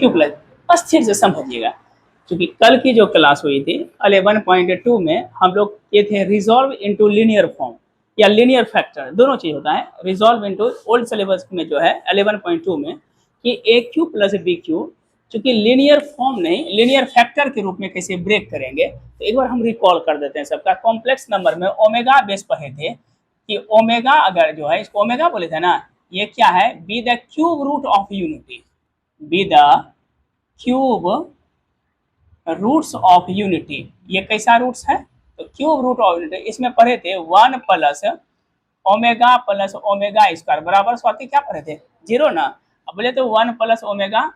Q plus, बस फिर से समझिएगा, क्योंकि कल की जो क्लास हुई थी 11.2 में हम लोग ये थे रिजॉल्व इनटू लीनियर फॉर्म या लीनियर फैक्टर, दोनों चीज होता है। रिजॉल्व इनटू ओल्ड सिलेबस में जो है 11.2 में कि ए क्यू प्लस बी क्यू, चूंकि लीनियर फॉर्म नहीं लीनियर फैक्टर के रूप में कैसे ब्रेक करेंगे, तो एक बार हम रिकॉल कर देते हैं सबका। कॉम्प्लेक्स नंबर में ओमेगा बेस पढ़े थे कि ओमेगा अगर जो है, इसको ओमेगा बोले थे ना, ये क्या है, B the cube root of unity, B the cube roots of unity. ये कैसा रूट्स है, तो क्यूब रूट ऑफ यूनिटी। इसमें पढ़े थे 1 प्लस ओमेगा स्क्वायर बराबर स्वाति क्या पढ़े थे, 0 ना। अब बोले तो 1 plus omega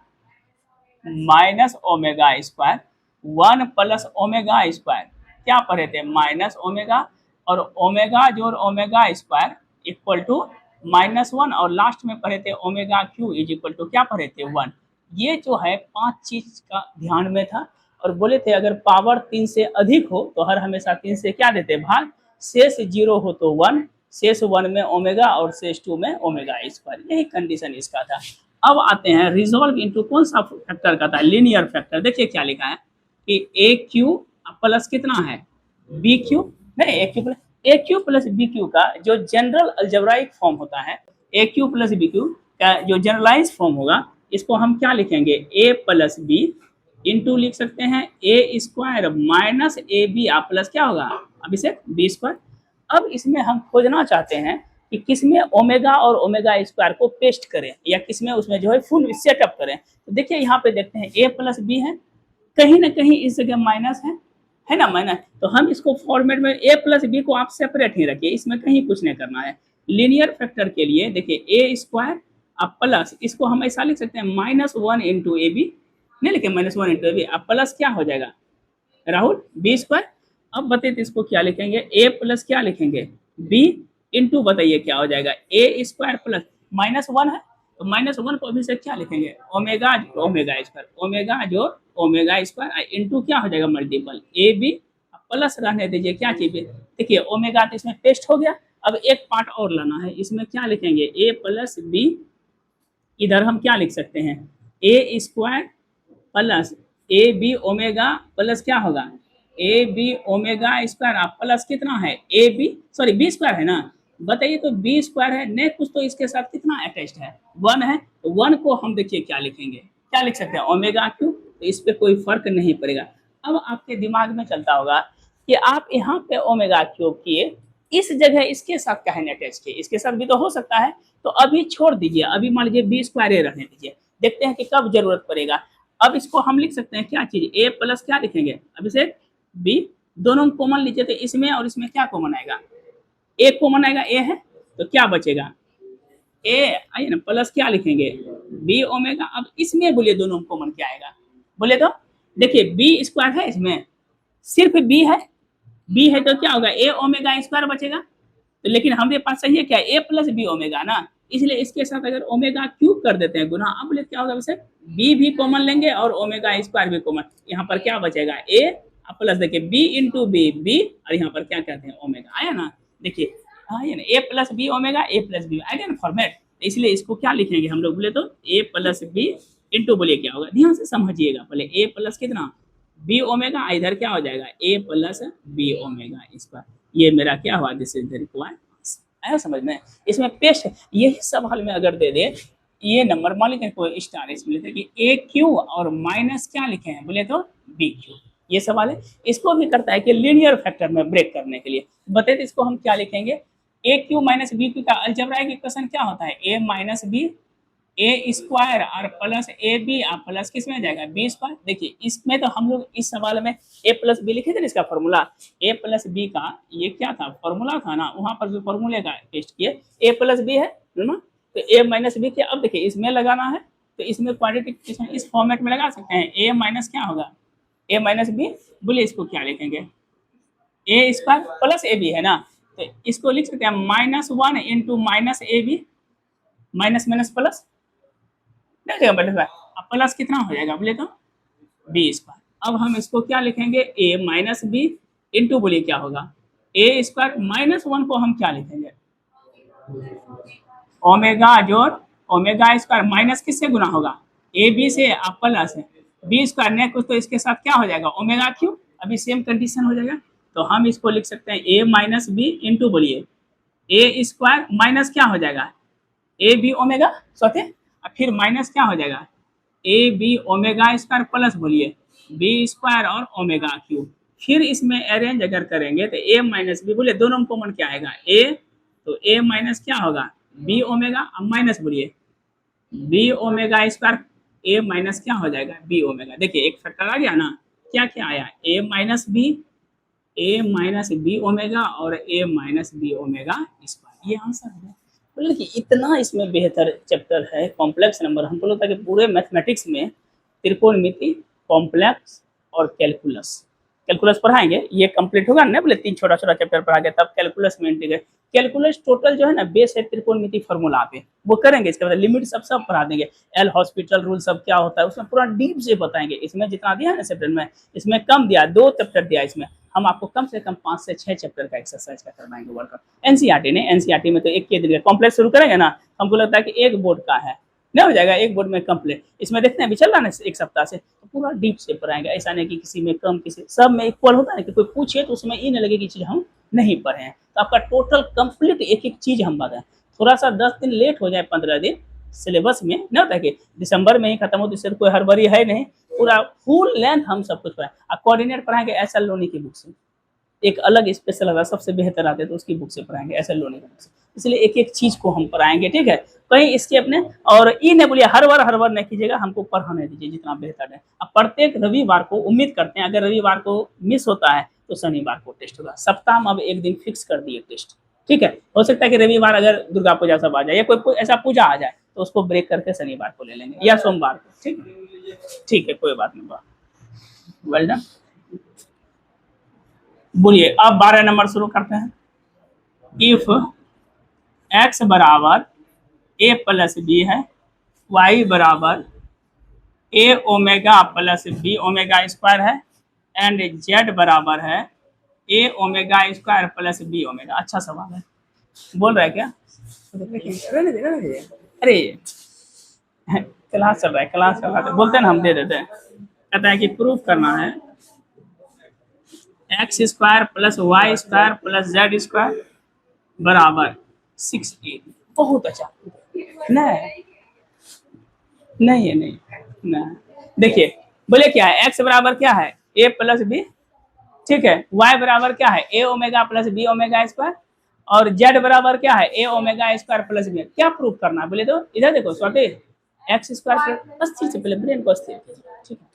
minus omega square, 1 plus omega square क्या पढ़े थे, माइनस ओमेगा, और ओमेगा जोड़ ओमेगा स्क्वायर इक्वल टू -1, और लास्ट में पढ़े थे omega cube is equal to क्या पढ़े थे, 1। ये जो है 5 चीज का ध्यान में था। और बोले थे अगर पावर 3 से अधिक हो तो हर हमेशा 3 से क्या देते भाग, शेष 0 हो तो 1, शेष 1 में ओमेगा और शेष 2 में ओमेगा स्क्वायर, यही कंडीशन इसका था। अब आते हैं रिजॉल्व इनटू कौन सा फैक्टर का था, लीनियर फैक्टर। देखिए क्या लिखा है कि ए क्यू प्लस कितना है बी क्यू, नहीं ए क्यू प्लस बी क्यू का जो जनरल अलजेब्राइक फॉर्म होता है, ए क्यू प्लस बी क्यू का जो जनरलाइज फॉर्म होगा, इसको हम क्या लिखेंगे, ए प्लस बी इंटू लिख सकते हैं A square minus A B plus क्या होगा अभिषेक बी स्क्वायर। अब इसमें हम खोजना चाहते हैं कि किसमें ओमेगा और ओमेगा स्क्वायर को पेस्ट करें या किसमें उसमें जो है फुल सेटअप करें। तो देखिए यहाँ पे देखते हैं ए प्लस बी है, कहीं ना कहीं इस जगह माइनस है ना माइनस, तो हम इसको फॉर्मेट में ए प्लस बी को आप सेपरेट ही रखिए, इसमें कहीं कुछ नहीं करना है। लीनियर फैक्टर के लिए देखिए ए स्क्वायर अब प्लस, इसको हम ऐसा लिख सकते हैं -1 इंटू ए बी, नहीं लिखे -1 इंटू ए बी, अब प्लस क्या हो जाएगा राहुल बी स्क्वायर। अब बताइए इसको क्या लिखेंगे, ए प्लस क्या लिखेंगे बी इंटू, बताइए क्या हो जाएगा ए स्क्वायर प्लस -1 है, तो -1 को अभी से क्या लिखेंगे ओमेगा ओमेगा स्क्वायर, ओमेगा जो ओमेगा स्क्वायर इंटू क्या हो जाएगा मल्टीपल ए बी प्लस रहने दीजिए क्या चीज, देखिए ओमेगा तो इसमें पेस्ट हो गया। अब एक पार्ट और लाना है, इसमें क्या लिखेंगे ए प्लस बी, इधर हम क्या लिख सकते हैं A square plus A B omega plus क्या होगा ए बी ओमेगा स्क्वायर, आप प्लस कितना है A B sorry B square है ना, बताइए तो बी स्क्वायर है, नहीं कुछ तो इसके साथ कितना अटैच्ड है 1 है, तो 1 को हम देखिए क्या लिखेंगे, क्या लिख सकते हैं ओमेगा क्यू, तो इस पर कोई फर्क नहीं पड़ेगा। अब आपके दिमाग में चलता होगा कि आप यहाँ पे ओमेगा क्यू किए, इस जगह इसके साथ क्या है अटैच किए, इसके साथ भी तो हो सकता है, तो अभी छोड़ दीजिए, अभी मान लीजिए बी स्क्वायर रहने दीजिए, देखते हैं कि कब जरूरत पड़ेगा। अब इसको हम लिख सकते हैं क्या चीज ए प्लस क्या लिखेंगे अभी से बी, दोनों कॉमन लीजिए, तो इसमें और इसमें क्या कॉमन आएगा, ए कॉमन आएगा ए है, तो क्या बचेगा ए आइए ना प्लस क्या लिखेंगे बी ओमेगा। अब इसमें बोलिए दोनों कॉमन क्या आएगा, बोले तो देखिए बी स्क्वायर है, इसमें सिर्फ बी है तो क्या होगा ए ओमेगा स्क्वायर बचेगा, तो लेकिन हमारे पास सही है क्या ए प्लस बी ओमेगा ना, इसलिए इसके साथ अगर ओमेगा क्यूब कर देते हैं गुना, अब क्या होगा वैसे बी भी कॉमन लेंगे और ओमेगा स्क्वायर भी कॉमन, यहाँ पर क्या बचेगा ए प्लस देखिए बी इंटू बी और यहाँ पर क्या कहते हैं ओमेगा, आया ना, देखिए आया ना A plus B omega A plus B आएगा ना फॉर्मेट, इसलिए इसको क्या लिखेंगे हम लोग बोले तो ए प्लस बी इंटू, बोलिए क्या होगा ध्यान से समझिएगा, पहले ए प्लस कितना बी ओमेगा, इधर क्या हो जाएगा ए प्लस बी ओमेगा स्क्वायर, ये मेरा क्या हुआ दिस इज द रिक्वायर्ड आया समझ में। इसमें पेस्ट यही सवाल में अगर दे दे ये नंबर मान लीजिए कोई स्टार इसमें लिखे कि ए क्यू और माइनस क्या लिखे हैं बोले तो बी क्यू, ये सवाल है। इसको भी करता है कि लीनियर फैक्टर में ब्रेक करने के लिए बताइए इसको हम क्या लिखेंगे, ए क्यू माइनस बी क्यू का अलजेब्राइक इक्वेशन क्या होता है ए माइनस बी ए स्क्वायर और प्लस ए बी और प्लस किस में आ जाएगा बी स्क्वायर। देखिए इसमें तो हम लोग इस सवाल में ए प्लस बी लिखे थे ना, इसका फॉर्मूला ए प्लस बी का ये क्या था फॉर्मूला था ना, वहां पर भी फॉर्मूले का टेस्ट किए ए प्लस बी है ना, तो ए माइनस बी क्या, अब देखिए इसमें लगाना है तो इसमें क्वाड्रेटिक इस फॉर्मेट में लगा सकते हैं ए माइनस क्या होगा ए माइनस बी, बोलिए इसको क्या लिखेंगे ए स्क्वायर प्लस ए बी है ना, तो इसको लिख सकते हैं -1 इंटू माइनस ए b, minus minus plus plus कितना हो जाएगा बोले तो बी स्क्वायर। अब हम इसको क्या लिखेंगे ए माइनस बी इंटू, बोलिए क्या होगा ए स्क्वायर, -1 को हम क्या लिखेंगे ओमेगा जोड़ ओमेगा स्क्वायर, माइनस किससे गुना होगा ए बी से आप प्लस बी स्क्वायर नेक्स्ट तो इसके साथ क्या हो जाएगा ओमेगा क्यू, अभी सेम कंडीशन हो जाएगा। तो हम इसको लिख सकते हैं ए माइनस बी इंटू बोलिए ए स्क्वायर माइनस क्या हो जाएगा ए बी ओमेगा सोते, और फिर माइनस क्या हो जाएगा a B omega square plus बोलिए बी स्क्वायर और ओमेगा क्यू। फिर इसमें अरेंज अगर करेंगे तो ए माइनस बी बोलिए दोनों में कॉमन क्या आएगा ए, तो ए माइनस क्या होगा बी ओमेगा, अब माइनस बोलिए B omega square A minus क्या हो जाएगा बी ओमेगा। देखिए एक फैक्टर आ गया ना, क्या क्या आया ए माइनस बी, ए माइनस बी ओमेगा और ए माइनस बी ओमेगा स्क्वायर, ये आंसर है। बोले कि इतना इसमें बेहतर चैप्टर है कॉम्प्लेक्स नंबर, हमको लगता है कि पूरे मैथमेटिक्स में त्रिकोणमिति, कॉम्प्लेक्स और कैलकुलस, कैलकुलस पढ़ाएंगे ये कंप्लीट होगा ना, बोले 3 छोटा छोटा चैप्टर पढ़ा के तब कैलकुलस में इंटीग्रेट, कैलकुलस टोटल जो है ना बेस है त्रिकोणमिति फॉर्मूला पे, वो करेंगे। इसके बाद लिमिट सब पढ़ा देंगे, एल हॉस्पिटल रूल सब क्या होता है उसमें पूरा डीप से बताएंगे। इसमें जितना दिया है ना चैप्टर में, इसमें कम दिया 2 चैप्टर दिया, इसमें हम आपको कम से कम 5 से 6 चैप्टर का एक्सरसाइज का करवाएंगे वर्कआउट। एनसीईआरटी ने, एनसीईआरटी में तो एक के दिन कॉम्प्लेक्स शुरू करेंगे ना, हमको लगता है कि एक बोर्ड का है नहीं हो जाएगा, एक बोर्ड में कंप्लीट। इसमें देखते हैं अभी चल रहा है ना एक सप्ताह से, तो पूरा डीप से पढ़ाएंगे। ऐसा नहीं कि किसी में कम किसी सब में इक्वल होता है ना, कि कोई पूछे तो उसमें ये नहीं लगे कि चीज हम नहीं पढ़े हैं। तो आपका टोटल कंप्लीट एक एक चीज हम बताएं, थोड़ा सा 10 दिन लेट हो जाए 15 दिन सिलेबस में नहीं होता है कि दिसंबर में ही खत्म हो, तो इससे कोई हड़बड़ी है नहीं, पूरा फुल लेंथ हम सब कुछ पढ़ाएं। अब कोऑर्डिनेट पढ़ाएंगे एस एल लोनी की बुक से, एक अलग स्पेशल आता है सबसे बेहतर आते हैं तो उसकी बुक से पढ़ाएंगे एस एल लोनी की बुक से, इसलिए एक एक चीज को हम पढ़ाएंगे ठीक है। कहीं इसके अपने और ये नहीं बोलिए हर बार नहीं कीजिएगा, हमको पढ़ाने दीजिए जितना बेहतर है। अब प्रत्येक रविवार को उम्मीद करते हैं, अगर रविवार को मिस होता है तो शनिवार को टेस्ट होगा, सप्ताह में अब एक दिन फिक्स कर दिए टेस्ट, ठीक है। हो सकता है कि रविवार अगर दुर्गा पूजा सब आ जाए या कोई ऐसा पूजा आ जाए तो उसको ब्रेक करके शनिवार को ले लेंगे या सोमवार को, ठीक है कोई बात नहीं। Well done. बोलिए अब 12 नंबर शुरू करते हैं। इफ एक्स बराबर ए प्लस बी है, वाई बराबर A omega plus B omega square है, एंड जेड बराबर है A omega square plus B omega. अच्छा सवाल है, बोल रहा है क्या? अरे क्लास चल रहा है बोलते हैं ना हम दे देते हैं। कहता है कि प्रूफ करना है x square plus y square plus z square बराबर 6a। बहुत अच्छा, नहीं नहीं है नहीं, देखिए बोले क्या है एक्स बराबर क्या है ए प्लस बी, ठीक है। वाई बराबर क्या है A omega plus B omega square, और जेड बराबर क्या है A omega square plus B. क्या प्रूफ करना है बोले तो इधर देखो छोटे एक्स स्क्वायर अस्थिर से पहले ब्रेन को अस्थिर कीजिए, ठीक है।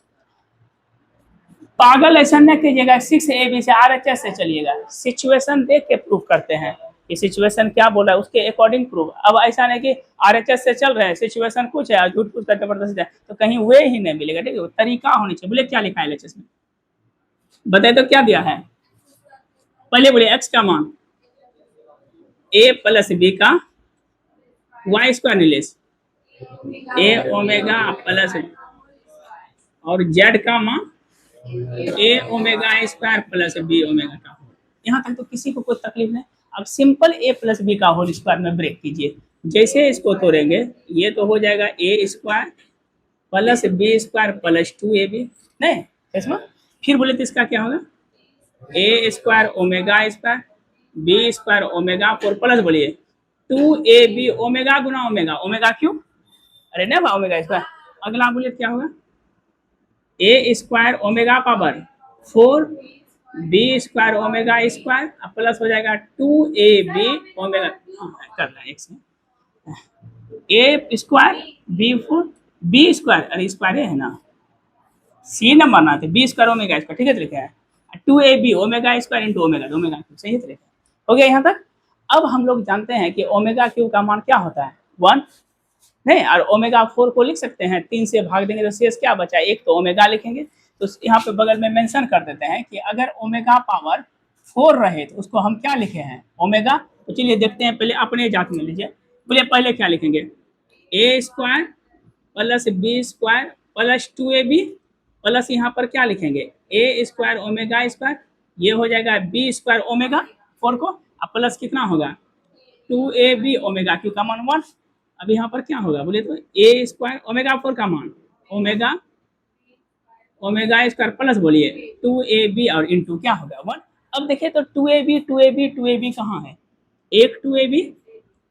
पागल ऐसा न कीजिएगा 6ab से RHS से चलिएगा, सिचुएशन देख के प्रूफ करते हैं कि सिचुएशन क्या बोला है उसके अकॉर्डिंग प्रूफ। अब ऐसा नहीं कि RHS से चल रहे हैं सिचुएशन कुछ है झूठ कुछ का जबरदस्त है तो कहीं वे ही नहीं मिलेगा, ठीक है। तरीका होनी चाहिए। बोले क्या लिखा है LHS में बताए तो क्या दिया है, पहले बोले एक्स का मान ए प्लस बी का Y square Nilesh A omega plus और जेड का मान A omega square plus B omega का। यहाँ तक तो किसी को कोई तकलीफ नहीं। अब सिंपल ए प्लस बी का होल स्क्वायर में ब्रेक कीजिए, जैसे इसको तोड़ेंगे ये तो हो जाएगा A square plus B square plus 2ab, नहीं इसमें फिर बोले तो इसका क्या होगा A square omega square B square omega 4 plus बोलिए 2ab ओमेगा गुना ओमेगा, ओमेगा क्यों, अरे नहीं बा ओमेगा स्क्वायर। अगला बोलिए क्या होगा A square omega power 4 B square omega square plus हो जाएगा 2ab ओमेगा, कर रहा है A square B 4 B square, अरे स्क्वायर है ना सी न माना थे बी स्क्वायर ओमेगा स्क्वायर, ठीक है लिखा है 2ab omega square into omega omega cube, सही है हो गया यहाँ तक। अब हम लोग जानते हैं कि ओमेगा क्यूब का मान क्या होता है 1, नहीं और ओमेगा 4 को लिख सकते हैं 3 से भाग देंगे तो शेष क्या बचा एक, तो ओमेगा लिखेंगे। तो यहाँ पे बगल में मेंशन कर देते हैं कि अगर ओमेगा पावर 4 रहे तो उसको हम क्या लिखे हैं ओमेगा। तो चलिए देखते हैं, पहले अपने जात में लीजिए। बोलिए पहले क्या लिखेंगे ए square plus B square plus 2ab plus यहाँ पर क्या लिखेंगे ए स्क्वायर ओमेगा स्क्वायर, ये हो जाएगा बी स्क्वायर ओमेगा 4 को, अब प्लस कितना होगा 2ab ओमेगा क्यू का मान 1। अब यहाँ पर क्या होगा बोले तो ए स्क्वायर ओमेगा 4 का मान ओमेगा ओमेगा स्क्वायर प्लस बोलिए 2ab और इंटू क्या होगा 1। अब देखिए तो 2ab कहाँ है, एक 2ab,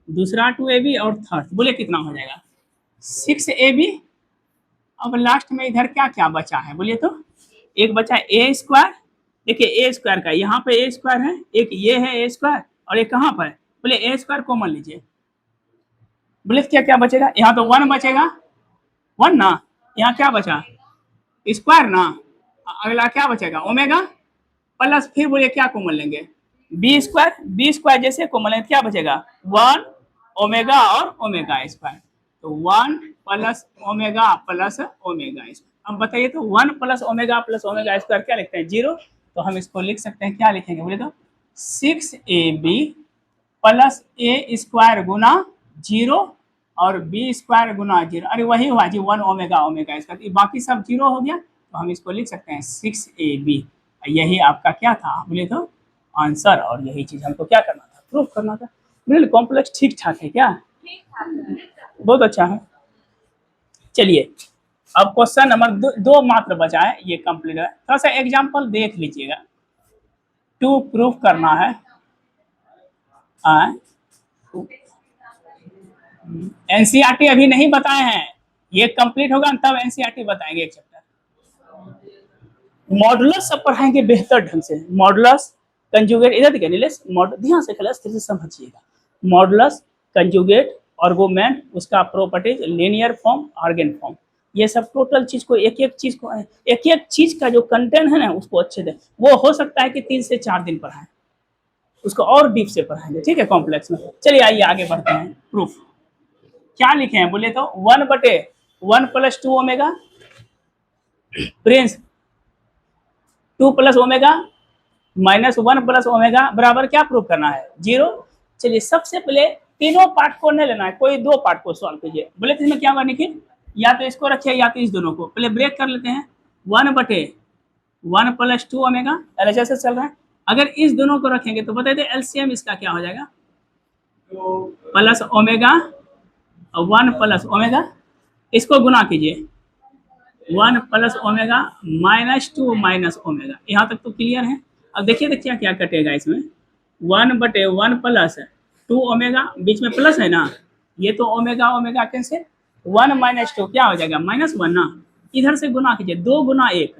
दूसरा 2ab और थर्ड, बोले कितना हो जाएगा 6ab। अब लास्ट में इधर क्या क्या बचा है बोलिए तो, एक बचा ए स्क्वायर। देखिए ए स्क्वायर का यहाँ पे ए स्क्वायर है, एक ये है ए स्क्वायर, और एक कहाँ पर बोले ए स्क्वायर कॉमन लीजिए, बोले क्या क्या बचेगा, यहाँ तो 1 बचेगा, 1 ना, यहाँ क्या बचा स्क्वायर ना, अगला क्या बचेगा ओमेगा प्लस, फिर बोले क्या कॉमन लेंगे बी स्क्वायर जैसे कॉमन लेंगे क्या बचेगा 1 ओमेगा और ओमेगा स्क्वायर, तो 1 प्लस ओमेगा स्क्वायर। अब बताइए तो 1 प्लस ओमेगा स्क्वायर क्या लिखते हैं 0, तो हम इसको लिख सकते हैं, क्या लिखेंगे बोले तो 6ab प्लस ए स्क्वायर गुना 0 और बी स्क्वायर गुना 0, अरे वही हुआ जी 1 ओमेगा ओमेगा स्क्वायर, बाकी सब 0 हो गया, तो हम इसको लिख सकते हैं 6ab। यही आपका क्या था बोले तो आंसर, और यही चीज हमको क्या करना था प्रूफ करना था। बिल्कुल कॉम्प्लेक्स ठीक ठाक है क्या, बहुत अच्छा है। चलिए अब क्वेश्चन नंबर दो मात्र बचा है, ये कंप्लीट है, थोड़ा सा एग्जांपल देख लीजिएगा, टू प्रूफ करना है। एनसीईआरटी अभी नहीं बताए हैं, ये कंप्लीट होगा तब एनसीईआरटी बताएंगे एक चैप्टर। मॉडुलस सब पढ़ाएंगे बेहतर ढंग से, मॉडुलस कंजुगेट, इधर देखिए नीलेश, ध्यान से क्लास फिर से समझिएगा, मॉडुलस कंजुगेट आर्गुमेंट, उसका properties, linear form, argan form, ये सब टोटल चीज को एक एक चीज का जो कंटेंट है ना उसको अच्छे से, वो हो सकता है कि 3 से 4 दिन पढ़ाएं, उसको और डीप से पढ़ाएंगे, ठीक है कॉम्प्लेक्स में। चलिए आइए आगे बढ़ते हैं, प्रूफ क्या लिखे हैं बोले तो 1/1 plus 2 omega, Prince 2 plus omega minus 1 plus omega बराबर क्या प्रूव करना है 0। चलिए सबसे पहले तीनों पार्ट को नहीं लेना है, कोई 2 पार्ट को सॉल्व कीजिए, बोले तो इसमें क्या होगा निखिल, या तो इसको रखिए या तो इस दोनों को, पहले ब्रेक कर लेते हैं 1/1 प्लस 2 ओमेगा, एलएचएस चल रहा है, अगर इस दोनों को रखेंगे तो बताइए एलसीएम इसका क्या हो जाएगा प्लस ओमेगा 1 प्लस ओमेगा, इसको गुना कीजिए 1 plus omega minus 2 minus omega, यहाँ तक तो क्लियर है। अब देखिए तो क्या क्या कटेगा इसमें 1/1 प्लस 2 ओमेगा, बीच में प्लस है ना, ये तो ओमेगा ओमेगा कैंसिल, 1 माइनस 2 क्या हो जाएगा -1 ना, इधर से गुना कीजिए 2 गुना 1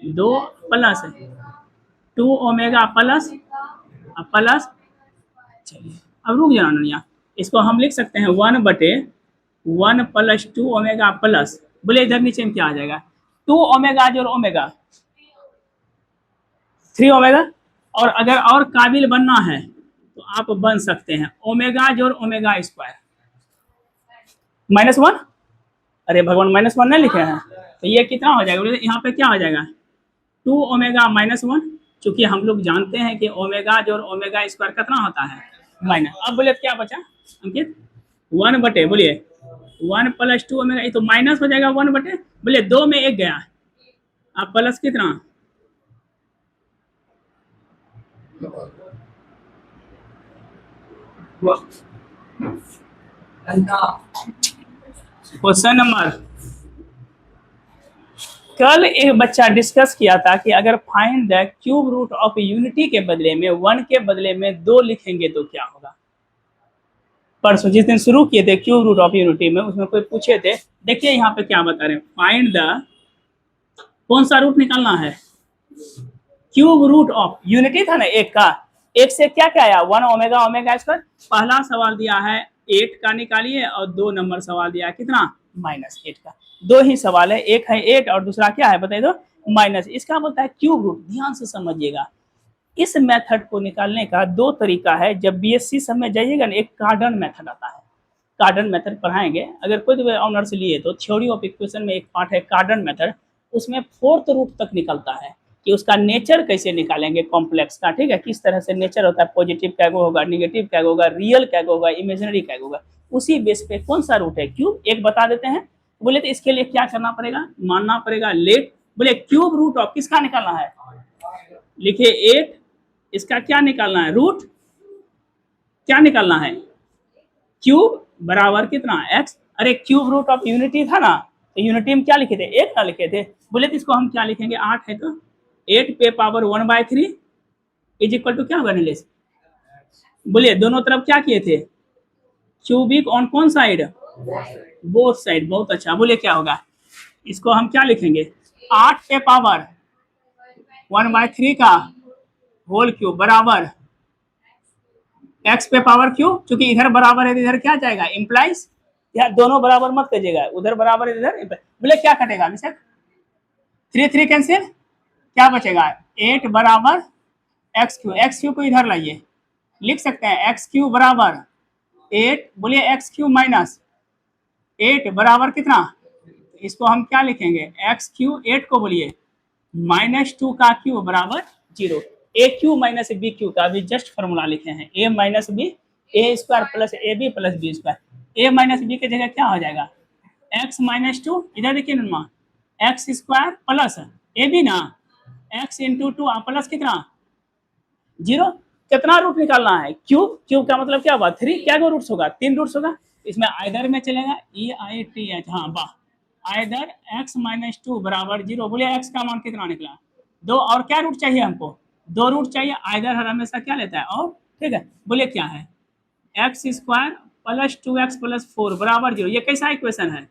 2 प्लस 2 ओमेगा प्लस प्लस, चलिए अब रुक जाना नैया, इसको हम लिख सकते हैं 1/1 प्लस 2 ओमेगा प्लस, बोले इधर नीचे में क्या आ जाएगा 2 ओमेगा जोड़ ओमेगा 3 ओमेगा, और अगर और काबिल बनना है तो आप बन सकते हैं ओमेगा जोड़ ओमेगा स्क्वायर -1, अरे भगवान -1 नहीं लिखे हैं, तो ये कितना हो जाएगा यहाँ पे क्या हो जाएगा 2 ओमेगा -1, चूंकि हम लोग जानते हैं कि ओमेगा जोड़ ओमेगा स्क्वायर कितना होता है माइनस। अब बोले क्या बचा अंकित 1/, बोलिए 1 प्लस 2 ओमेगा, ये तो माइनस हो जाएगा 1/, बोलिए 2 में 1 गया, अब प्लस कितना क्वेश्चन नंबर, कल एक बच्चा डिस्कस किया था कि अगर find the cube root of unity के बदले में 1 के बदले में 2 लिखेंगे तो क्या होगा। परसों जिस दिन शुरू किए थे क्यूब रूट ऑफ यूनिटी में, उसमें कोई पूछे थे, देखिए यहाँ पे क्या बता रहे हैं, फाइंड द कौन सा रूट निकालना है क्यूब रूट ऑफ यूनिटी था ना एक का, एक से क्या क्या आया 1 ओमेगा ओमेगा स्क्वायर, पहला सवाल दिया है 8 का निकालिए और 2 नंबर सवाल दिया है कितना -8 का, 2 ही सवाल है, एक है 8 और दूसरा क्या है बताइए तो माइनस, इसका बोलता है क्यूब रूट। ध्यान से समझिएगा, इस मेथड को निकालने का 2 तरीका है, जब बीएससी सब में जाइएगा ना एक कार्डन मेथड आता है, कार्डन मेथड पढ़ाएंगे, अगर कोई ऑनर्स लिए तो थ्योरी ऑफ इक्वेशन में एक पार्ट है कार्डन मेथड, उसमें 4th रूट तक निकलता है कि उसका नेचर कैसे निकालेंगे कॉम्प्लेक्स का, ठीक है, किस तरह से नेचर होता है, पॉजिटिव कैगो होगा, निगेटिव कैगो होगा, रियल कैगो होगा, इमेजिनरी कैगो होगा, उसी बेस पे कौन सा रूट है क्यूब, एक बता देते हैं। बोले तो इसके लिए क्या करना पड़ेगा, मानना पड़ेगा लेट, बोले क्यूब रूट ऑफ किसका निकालना है, लिखिए 8, इसका क्या निकालना है रूट, क्या निकालना है क्यूब बराबर कितना x, अरे क्यूब रूट ऑफ यूनिटी था ना, तो यूनिटी में क्या लिखे थे, 8 ना लिखे थे। बोले तो इसको हम क्या लिखेंगे, 8 है तो 8 पे पावर 1/3 इज इक्वल टू क्या होगा नीलेश, बोलिए दोनों तरफ क्या किए थे, क्यूबिक ऑन कौन साइड, बोथ साइड, बहुत अच्छा। बोलिए क्या होगा, इसको हम क्या लिखेंगे, 8 पे पावर 1/3 का होल क्यूब बराबर x पे पावर क्यू, क्योंकि इधर बराबर है तो इधर क्या जाएगा, इंप्लाइज, या दोनों बराबर मत करिएगा, उधर बराबर है इधर, बोले क्या कटेगा अभिषेक, 3 3 कैंसिल, क्या बचेगा, 8 बराबर एक्स क्यू को इधर लाइए, लिख सकते हैं एक्स क्यू बराबर 8, बोलिए एक्स क्यू माइनस 8 बराबर कितना, इसको हम क्या लिखेंगे, एक्स क्यू 8 को बोलिए -2 का क्यू बराबर 0। A Q minus B Q का भी जस्ट फॉर्मूला लिखे हैं, A minus B A square plus A B plus B square. A minus B की जगह क्या हो जाएगा, एक्स -2, इधर देखिए ना, एक्स स्क्वायर प्लस ए बी ना, एक्स इंटू 2 प्लस कितना 0। कितना रूट निकालना है, क्यूब, क्यूब का मतलब क्या हुआ 3, क्या रूट्स होगा, 3 रूट्स होगा, इसमें आइदर में चलेगा, ई आई टी एच, हाँ वाह, आइदर x -2 बराबर 0। बोलिए x का मान कितना निकला 2, और क्या रूट चाहिए हमको, 2 रूट चाहिए, आइदर हर हमेशा क्या लेता है और, ठीक है। बोलिए क्या है, x square plus 2x plus 4 बराबर 0। ये कैसा इक्वेशन है,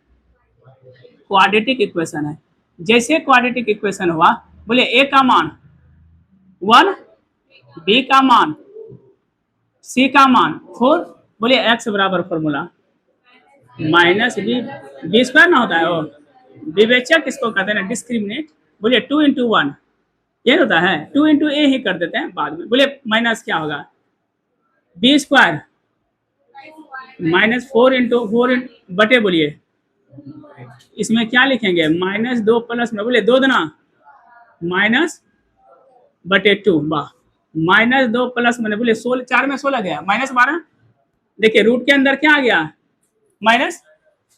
क्वाड्रेटिक इक्वेशन है। जैसे क्वाड्रेटिक इक्वेशन हुआ, बोलिए a का मान 1, b का मान, c का मान 4, बोलिए x बराबर फॉर्मूला माइनस बी स्क्वायर ना होता है, और विवेचक किसको कहते हैं, डिस्क्रिमिनेट। बोलिए 2 इंटू 1 ये होता है, 2 इंटू ए ही कर देते हैं बाद में। बोलिए माइनस क्या होगा, बी स्क्वायर -4 इंटू 4 बटे, बोलिए इसमें क्या लिखेंगे, -2 प्लस में, बोलिए 2 दुना माइनस बटे 2, वाह, -2 प्लस मैंने, बोलिए 16, 4 में 16 गया, -12, देखिए रूट के अंदर क्या आ गया, माइनस,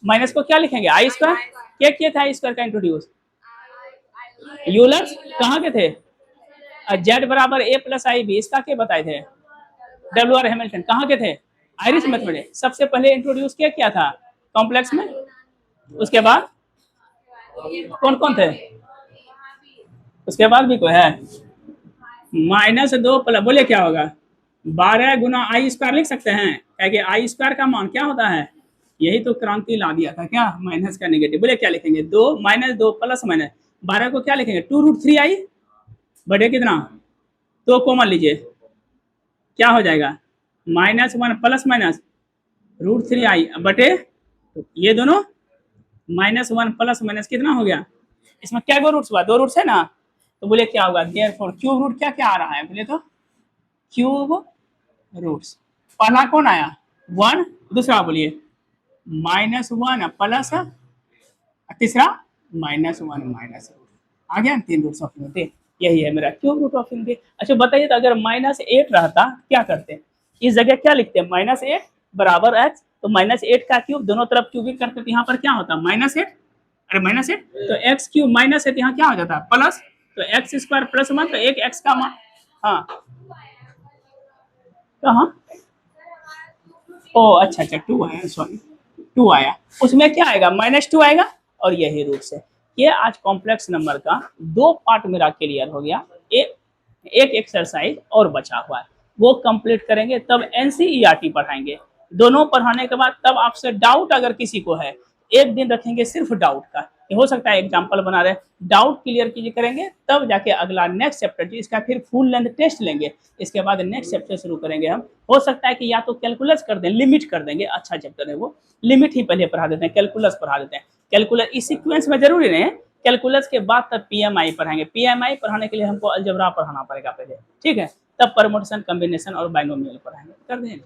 माइनस को क्या लिखेंगे, आई स्क्वायर, क्या किया था आई स्क्वायर का इंट्रोड्यूस, यूलर्स कहाँ के थे, जेड बराबर ए प्लस आई बी, इसका क्या बताए थे, डब्ल्यू आर हैमिल्टन, कहाँ के थे, आयरिश मैथमेटिक्स, सबसे पहले इंट्रोड्यूस किया था कॉम्प्लेक्स में, उसके बाद कौन कौन थे, उसके बाद भी कोई है, -2 प्लस, बोले क्या होगा, 12 गुना आई स्क्वायर लिख सकते हैं, क्योंकि आई स्क्वायर का मान क्या होता है, यही तो क्रांति ला दिया था क्या, माइनस का नेगेटिव। बोले क्या लिखेंगे, 2 -2 प्लस माइनस 12 को क्या लिखेंगे, 2√3 आई बटे कितना, 2 कॉमन लीजिए, क्या हो जाएगा, -1 प्लस माइनस √3 आई बटे, ये दोनों -1 प्लस माइनस कितना हो गया, इसमें क्या गो रूट्स हुआ, 2 रूट्स है ना, तो बोले क्या होगा, देयरफॉर क्यूब रूट क्या क्या आ रहा है, बोले तो क्यूब रूट्स, पहला कौन आया 1, दूसरा बोलिए -1 प्लस, तीसरा -1 माइनस रूट, आ गया 3 रूट्स ऑफ यूनिटी, यही है मेरा क्यूब रूट ऑफ यूनिटी। अच्छा बताइए, तो अगर -8 रहता क्या करते, इस जगह क्या लिखते हैं, -8 बराबर x, तो -8 का क्यूब दोनों तरफ क्यूबिक करते, तो यहाँ पर क्या होता -8, अरे -8 तो x क्यूब -8 यहाँ क्या हो जाता है प्लस, तो एक्स स्क्वायर प्लस 1, तो एक x का मान, हाँ कहाँ, ओ अच्छा 2 आया, सॉरी 2 आया, उसमें क्या आएगा -2 आएगा, और यही रूट से। ये आज कॉम्प्लेक्स नंबर का 2 पार्ट मेरा क्लियर हो गया, एक एक्सरसाइज और बचा हुआ है, वो कंप्लीट करेंगे, तब एनसीईआरटी पढ़ाएंगे। दोनों पढ़ाने के बाद तब आपसे डाउट अगर किसी को है, एक दिन रखेंगे सिर्फ डाउट का, हो सकता है एग्जाम्पल बना रहे, डाउट क्लियर कीजिए करेंगे, तब जाके अगला नेक्स्ट चैप्टर इसका फिर फुल लेंथ टेस्ट लेंगे, इसके बाद नेक्स्ट चैप्टर शुरू करेंगे हम। हो सकता है कि या तो कैलकुलस कर दें, लिमिट कर देंगे, अच्छा चैप्टर है वो, लिमिट ही पहले पढ़ा देते हैं, कैलकुलस पढ़ा देते हैं, कैलकुलस इस सीक्वेंस में जरूरी नहीं है, कैलकुलस के बाद तब पीएमआई पढ़ाएंगे, पीएमआई पढ़ाने के लिए हमको अलजेब्रा पढ़ाना पड़ेगा पहले, ठीक है, तब परमुटेशन, कॉम्बिनेशन और बाइनोमियल पढ़ाएंगे, कर दें।